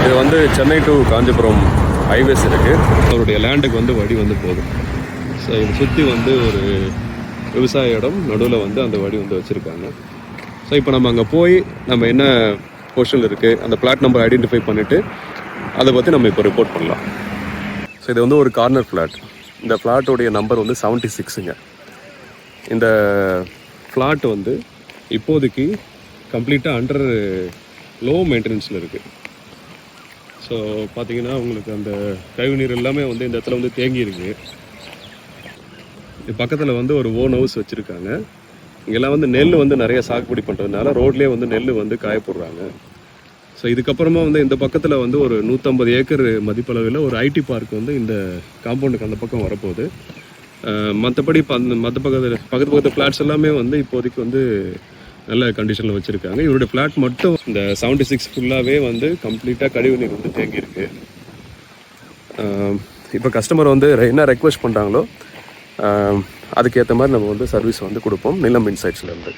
இது வந்து Chennai to Kanchipuram highways இருக்குது. அவருடைய லேண்டுக்கு வந்து வழி வந்து போகுது. ஸோ இதை சுற்றி வந்து ஒரு விவசாய இடம் நடுவில் வந்து அந்த வழி வந்து வச்சுருக்காங்க. ஸோ இப்போ நம்ம அங்கே போய் நம்ம என்ன பொசிஷனில் இருக்குது அந்த பிளாட் நம்பர் ஐடென்டிஃபை பண்ணிவிட்டு அதை பற்றி நம்ம இப்போ ரிப்போர்ட் பண்ணலாம். ஸோ இது வந்து ஒரு கார்னர் ஃப்ளாட். இந்த ஃப்ளாட்டோடைய நம்பர் வந்து 76ங்க. இந்த ஃப்ளாட் வந்து இப்போதைக்கு கம்ப்ளீட்டாக அண்டர் லோ மெயின்டெனன்ஸில் இருக்குது. ஸோ பார்த்தீங்கன்னா உங்களுக்கு அந்த கழிவுநீர் எல்லாமே வந்து இந்த இடத்துல வந்து தேங்கி இருக்கு. பக்கத்தில் வந்து ஒரு ஓன் ஹவுஸ் வச்சுருக்காங்க. இங்கெல்லாம் வந்து நெல் வந்து நிறைய சாகுபடி பண்ணுறதுனால ரோட்லேயே வந்து நெல் வந்து காய போடுறாங்க. ஸோ இதுக்கப்புறமா வந்து இந்த பக்கத்தில் வந்து ஒரு 150 ஏக்கர் மதிப்பளவில் ஒரு ஐடி பார்க் வந்து இந்த காம்பவுண்டுக்கு அந்த பக்கம் வரப்போகுது. மற்றபடி மற்ற பக்கத்து ஃப்ளாட்ஸ் எல்லாமே வந்து இப்போதைக்கு வந்து நல்ல கண்டிஷனில் வச்சுருக்காங்க. இவருடைய ஃப்ளாட் மட்டும் இந்த 76 ஃபுல்லாகவே வந்து கம்ப்ளீட்டாக கழிவுநீர் வந்து தேங்கியிருக்கு. இப்போ கஸ்டமர் வந்து என்ன ரெக்வெஸ்ட் பண்ணுறாங்களோ அதுக்கேற்ற மாதிரி நம்ம வந்து சர்வீஸ் வந்து கொடுப்போம் நிலம் இன்சைட்ஸ்லேருந்து.